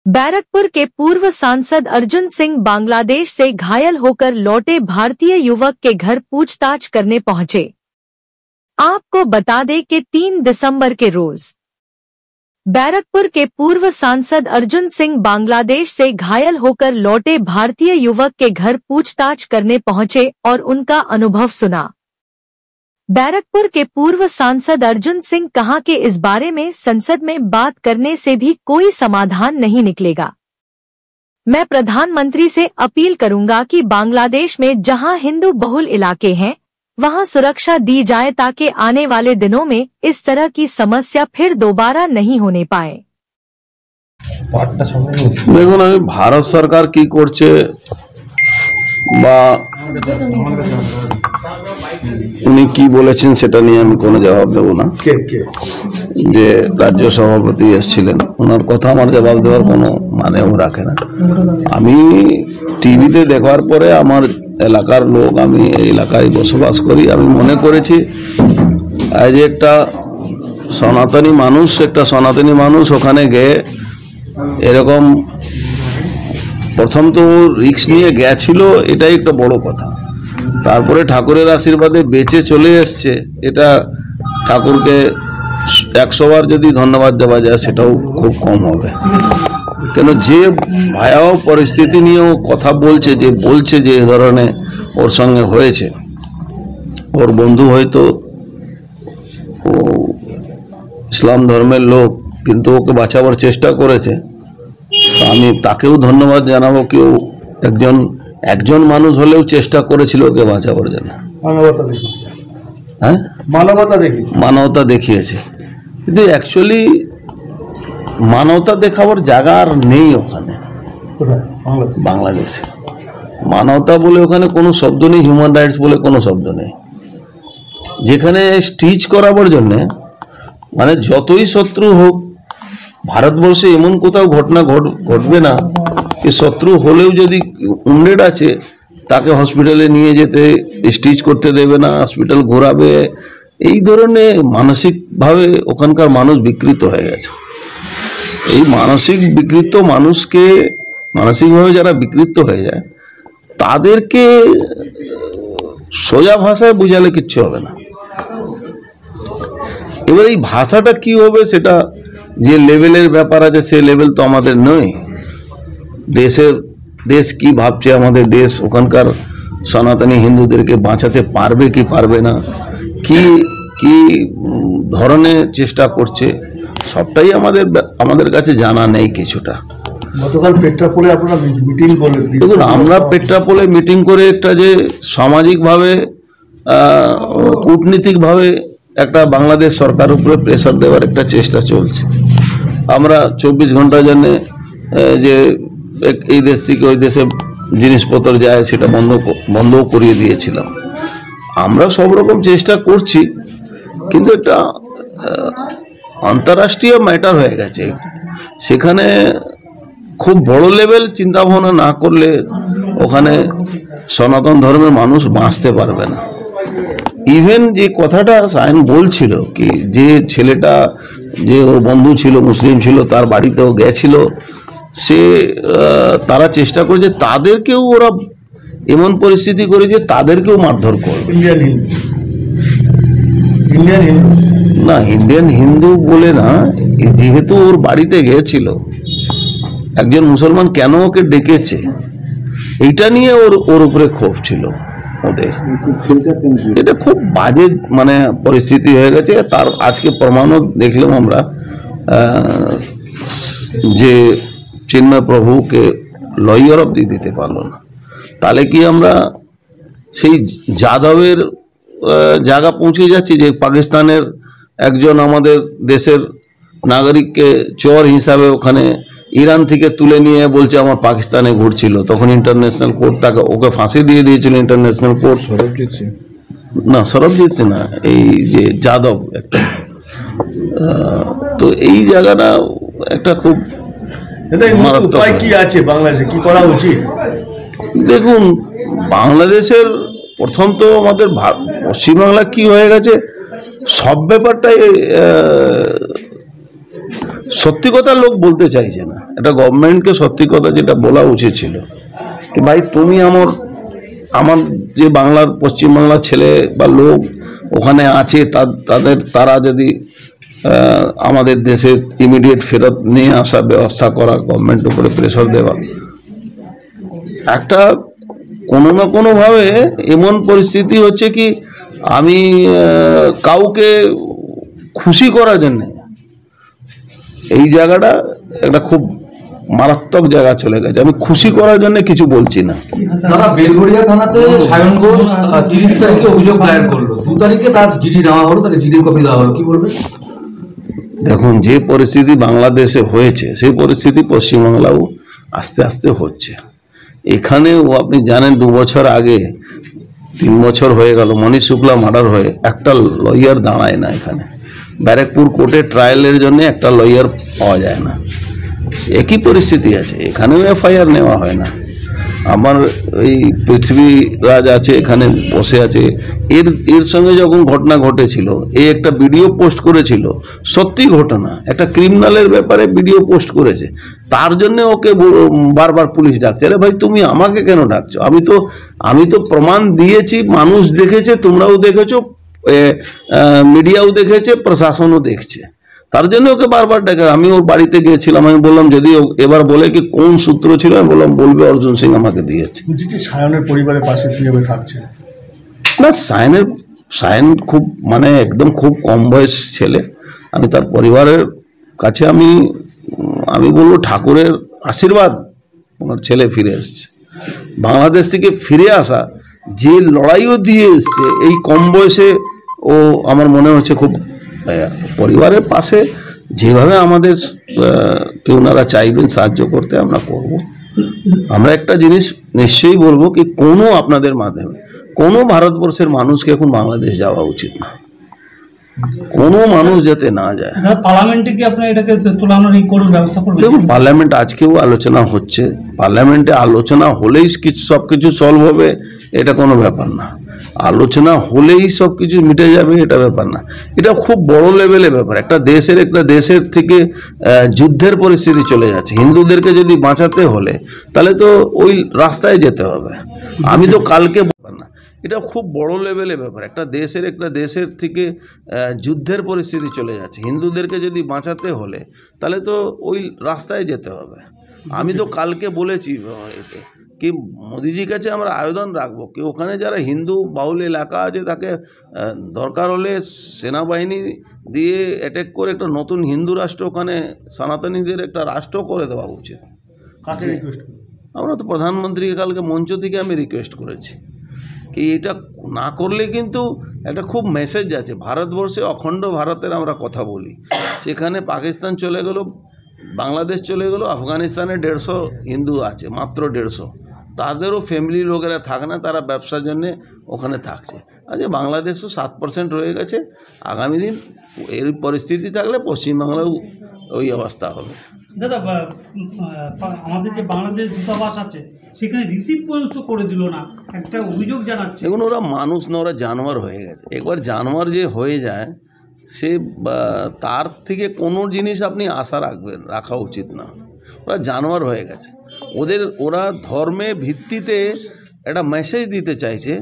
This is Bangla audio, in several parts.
बैरकपुर के पूर्व सांसद अर्जुन सिंह बांग्लादेश से घायल होकर लौटे भारतीय युवक के घर पूछताछ करने पहुंचे। आपको बता दें कि 3 दिसंबर के रोज बैरकपुर के पूर्व सांसद अर्जुन सिंह बांग्लादेश से घायल होकर लौटे भारतीय युवक के घर पूछताछ करने पहुंचे और उनका अनुभव सुना। बैरकपुर के पूर्व सांसद अर्जुन सिंह कहा कि इस बारे में संसद में बात करने से भी कोई समाधान नहीं निकलेगा। मैं प्रधानमंत्री से अपील करूंगा कि बांग्लादेश में जहां हिंदू बहुल इलाके हैं वहां सुरक्षा दी जाए ताकि आने वाले दिनों में इस तरह की समस्या फिर दोबारा नहीं होने पाए। দেখুন, আমি ভারত সরকার কি করছে বা উনি কি বলেছেন সেটা নিয়ে আমি কোনো জবাব দেব না। যে রাজ্য সভাপতি এসেছিলেন ওনার কথা আমার জবাব দেওয়ার কোনো মানেও রাখে না। আমি টিভিতে দেখার পরে আমার এলাকার লোক, আমি এই এলাকায় বসবাস করি, আমি মনে করেছি আজ একটা সনাতনী মানুষ ওখানে গিয়ে এরকম প্রথম তো রিস্ক নিয়ে গেছিল, এটাই একটা বড় কথা। তারপরে ঠাকুরের আশীর্বাদে বেঁচে চলে এসছে, এটা ঠাকুরকে 100 বার যদি ধন্যবাদ দেওয়া যায় সেটাও খুব কম হবে। কেন যে ভয়াবহ পরিস্থিতি নিয়েও কথা বলছে, যে এ ধরনের ওর সঙ্গে হয়েছে, ওর বন্ধু হয়তো ইসলাম ধর্মের লোক, কিন্তু ওকে বাঁচাবার চেষ্টা করেছে। আমি তাকেও ধন্যবাদ জানাবো। কেউ একজন মানুষ হলেও চেষ্টা করেছিল ওকে বাঁচাবার জন্য, হ্যাঁ, মানবতা দেখিয়েছে। কিন্তু অ্যাকচুয়ালি মানবতা দেখাবার জায়গা আর নেই ওখানে। বাংলাদেশে মানবতা বলে ওখানে কোনো শব্দ নেই, হিউম্যান রাইটস বলে কোনো শব্দ নেই। যেখানে স্টিচ করাবার জন্যে মানে যতই শত্রু হোক, ভারতবর্ষে এমন কোথাও ঘটনা ঘটবে না कि शत्रु হলেও যদি উন্ডেড আছে তাকে হসপিটালে নিয়ে যেতে স্টিচ করতে দেবে না, হসপিটাল ঘোরাবে। এই ধরনের মানসিকভাবে ওখানকার মানুষ বিকৃত হয়ে গেছে। এই মানসিকভাবে যারা বিকৃত হয়ে যায় তাদেরকে সোজা ভাষায় বোঝালে কিচ্ছু হবে না। এবার এই ভাষাটা কি হবে সেটা যে লেভেলের ব্যাপার আছে সে লেভেল তো আমাদের নয়। দেশ কি ভাবছে, আমাদের দেশ ওখানকার সনাতনী হিন্দুদেরকে বাঁচাতে পারবে কি পারবে না, কি ধরনের চেষ্টা করছে, সবটাই আমাদের কাছে জানা নেই কিছুটা। গতকাল পেট্রাপোলে আপনারা মিটিং করলেন। দেখুন, আমরা পেট্রাপোলে মিটিং করে একটা যে সামাজিকভাবে কূটনীতিকভাবে একটা বাংলাদেশ সরকার উপরে প্রেসার দেওয়ার একটা চেষ্টা চলছে। আমরা 24 ঘন্টার জন্য যে এই দেশ থেকে ওই দেশে জিনিসপত্র যায় সেটা বন্ধও করিয়ে দিয়েছিলাম। আমরা সব রকম চেষ্টা করছি, কিন্তু একটা আন্তর্রাষ্ট্রীয় ম্যাটার হয়ে গেছে। সেখানে খুব বড় লেভেল চিন্তা ভাবনা না করলে ওখানে সনাতন ধর্মের মানুষ বাঁচতে পারবে না। ইভেন যে কথাটা সায়ন বলছিল কি যে ছেলেটা যে ওর বন্ধু ছিল, মুসলিম ছিল, তার বাড়িতেও গেছিল, তারা চেষ্টা করেছে তাদেরকেও ওরা এমন পরিস্থিতি করে যে তাদেরকেও মারধর করবে। ইন্ডিয়ান হিন্দু বলে না, যেহেতু ওর বাড়িতে গেছিল একজন মুসলমান, কেন ওকে ডেকেছে এইটা নিয়ে ওর উপরে ক্ষোভ ছিল ওদের। এটা খুব বাজে মানে পরিস্থিতি হয়ে গেছে। তার আজকে প্রমাণও দেখলাম আমরা, যে চিন্ময় প্রভুকে লয়ার অব্দি দিতে পারলো না। তাহলে কি আমরা সেই যাদবের জায়গা পৌঁছে যাচ্ছি যে পাকিস্তানের একজন আমাদের দেশের নাগরিককে চোর হিসাবে ওখানে ইরান থেকে তুলে নিয়ে বলছে আমার পাকিস্তানে ঘুরছিল, তখন ইন্টারন্যাশনাল কোর্ট ওকে ফাঁসি দিয়ে দিয়েছিল ইন্টারন্যাশনাল কোর্ট। সরবজিৎ সিং না, এই যে যাদব একটা। তো এই জায়গাটা একটা খুব উপায় কি আছে বাংলাদেশে, কি করা উচিত? দেখুন, বাংলাদেশের প্রথম তো আমাদের পশ্চিমবাংলা কি হয়ে গেছে, সব ব্যাপারটাই সত্যি কথা লোক বলতে চাইছে না। এটা গভর্নমেন্টকে সত্যি কথা যেটা বলা উচিত ছিল কি ভাই তুমি আমার যে বাংলার পশ্চিমবাংলার ছেলে বা লোক ওখানে আছে তারা যদি আমাদের দেশে ইমিডিয়েট ফেরত নিয়ে আসার ব্যবস্থা করা, গভর্নমেন্টের উপরে প্রেশার দেওয়া। একটা কোনো না কোনোভাবে এমন পরিস্থিতি হচ্ছে কি আমি কাউকে খুশি করার জন্য এই জায়গাটা একটা খুব মারাত্মক জায়গা চলে গেছে। আমি খুশি করার জন্য কিছু বলছি না। দাদা বেলগড়িয়া থানাতে সায়ন ঘোষ 30 তারিখে অভিযোগ দায়ের করলো, 2 তারিখে তার জিডি নেওয়া হলো, তাকে জিডির কপি দেওয়া হলো, কি বলবেন? দেখুন যে পরিস্থিতি বাংলাদেশে হয়েছে সেই পরিস্থিতি পশ্চিমবাংলাও আস্তে আস্তে হচ্ছে। এখানেও আপনি জানেন 2 বছর আগে 3 বছর হয়ে গেল মনীষ শুক্লা মার্ডার হয়ে একটা লয়ার দাঁড়ায় না। এখানে ব্যারাকপুর কোর্টে ট্রায়ালের জন্য একটা লয়ার পাওয়া যায় না। একই পরিস্থিতি আছে, এখানেও এফআইআর নেওয়া হয় না। আমার ওই পৃথ্বীরাজ আছে এখানে বসে আছে, এর সঙ্গে যখন ঘটনা ঘটেছিল একটা ভিডিও পোস্ট করেছিল, সত্যি ঘটনা, একটা ক্রিমিনালের ব্যাপারে ভিডিও পোস্ট করেছে, তার জন্য ওকে বারবার পুলিশ ডাকছে। আরে ভাই তুমি আমাকে কেন ডাকছো? আমি তো প্রমাণ দিয়েছি, মানুষ দেখেছে, তোমরাও দেখেছো, মিডিয়াও দেখেছে, প্রশাসনও দেখছে, তার জন্য ওকে বারবার ডাকে। আমি ওর বাড়িতে গিয়েছিলাম, আমি বললাম যদি এবার বলে কি কোন সূত্র ছিল, আমি বললাম বলবে অর্জুন সিং আমাকে দিয়েছে। সায়নের পরিবারের পাশে কিভাবে থাকছে না, সায়ন খুব মানে একদম খুব কম বয়স ছেলে। আমি তার পরিবারের কাছে আমি বলবো ঠাকুরের আশীর্বাদ ওনার ছেলে ফিরে এসছে। বাংলাদেশ থেকে ফিরে আসা যে লড়াইও দিয়ে এসছে এই কম বয়সে, ও আমার মনে হচ্ছে খুব পরিবারের পাশে যেভাবে আমাদের ওনারা চাইবেন সাহায্য করতে আমরা করব। আমরা একটা জিনিস নিশ্চয়ই বলবো কি কোনো আপনাদের মাধ্যমে কোনো ভারতবর্ষের মানুষকে এখন বাংলাদেশ যাওয়া উচিত না, কোনো মানুষ যাতে না যায়। পার্লামেন্টে কি আপনারা এটাকে তোলানোর কোনো ব্যবস্থা করবেন? দেখুন পার্লামেন্ট আজকেও আলোচনা হচ্ছে, পার্লামেন্টে আলোচনা হলেই সবকিছু সলভ হবে এটা কোনো ব্যাপার না, আলোচনা হলেই সবকিছু মিটে যাবে এটা ব্যাপার না। এটা খুব বড় লেভেলের ব্যাপার। একটা দেশের থেকে যুদ্ধের পরিস্থিতি চলে যাচ্ছে। হিন্দুদেরকে যদি বাঁচাতে হলে তাহলে তো ওই রাস্তায় যেতে হবে। আমি তো কালকে না, এটা খুব বড় লেভেলের ব্যাপার। একটা দেশের থেকে যুদ্ধের পরিস্থিতি চলে যাচ্ছে। হিন্দুদেরকে যদি বাঁচাতে হলে তাহলে তো ওই রাস্তায় যেতে হবে। আমি তো কালকে বলেছি এতে कि मोदी जी কাছে আমরা আবেদন রাখবো কি ওখানে যারা হিন্দু বাউল এলাকা আছে তাকে দরকার হলে সেনাবাহিনী দিয়ে অ্যাটাক করে একটা নতুন হিন্দু রাষ্ট্র ওখানে সনাতনীদের একটা রাষ্ট্র করে দেওয়া উচিত। আমরা তো প্রধানমন্ত্রীকে কালকে মঞ্চ থেকে আমি রিকোয়েস্ট করেছি কি এটা না করলে কিন্তু একটা খুব মেসেজ আছে। ভারতবর্ষে অখণ্ড ভারতের আমরা কথা বলি, সেখানে পাকিস্তান চলে গেল, বাংলাদেশ চলে গেল, আফগানিস্তানে 150 হিন্দু আছে, মাত্র 150। তাদেরও ফ্যামিলি লোকেরা থাকে না, তারা ব্যবসার জন্যে ওখানে থাকছে। আচ্ছা বাংলাদেশও 7% রয়ে গেছে। আগামী দিন এর পরিস্থিতি থাকলে পশ্চিমবাংলাও ওই অবস্থা হবে। দাদা আমাদের যে বাংলাদেশ দূতাবাস আছে সেখানে রিসিভ পর্যন্ত করে দিল না, একটা অভিযোগ জানাচ্ছে। দেখুন ওরা মানুষ না, ওরা জানোয়ার হয়ে গেছে। একবার জানোয়ার যে হয়ে যায় সে তার থেকে কোনো জিনিস আপনি আশা রাখা উচিত না। ওরা জানোয়ার হয়ে গেছে। ওরা ধর্মের ভিত্তিতে একটা মেসেজ দিতে চাইছে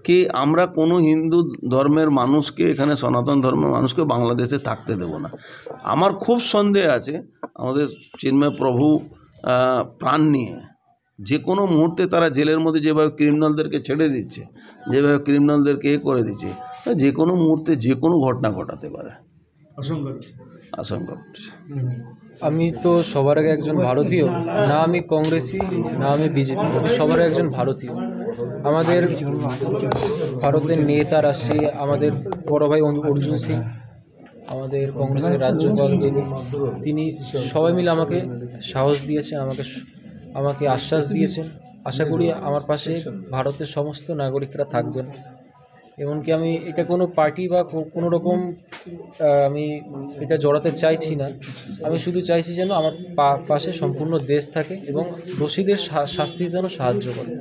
কি আমরা কোনো হিন্দু ধর্মের মানুষকে, এখানে সনাতন ধর্মের মানুষকে বাংলাদেশে থাকতে দেব না। আমার খুব সন্দেহ আছে আমাদের চিন্ময় প্রভু প্রাণ নিয়ে যে কোনো মুহূর্তে তারা জেলের মধ্যে যেভাবে ক্রিমিনালদেরকে ছেড়ে দিচ্ছে, যেভাবে ক্রিমিনালদেরকে করে দিচ্ছে, যে কোনো মুহূর্তে যে কোনো ঘটনা ঘটাতে পারে। আশঙ্কা। আমি তো সবার আগে একজন ভারতীয়, না আমি কংগ্রেসি না আমি বিজেপি, সবার একজন ভারতীয়। আমাদের ভারতের নেতা রাষ্ট্রী আমাদের বড় ভাই অর্জুন সিং, আমাদের কংগ্রেসের রাজ্যপাল তিনি সবাই মিলে আমাকে সাহস দিয়েছেন, আমাকে আশ্বাস দিয়েছেন। আশা করি আমার পাশে ভারতের সমস্ত নাগরিকরা থাকবেন। এমনকি আমি এটা কোনো পার্টি বা কোনো রকম আমি এটা জড়াতে চাইছি না। আমি শুধু চাইছি যেন আমার পাশে সম্পূর্ণ দেশ থাকে এবং দোষীদের শাস্তির জন্য সাহায্য করে।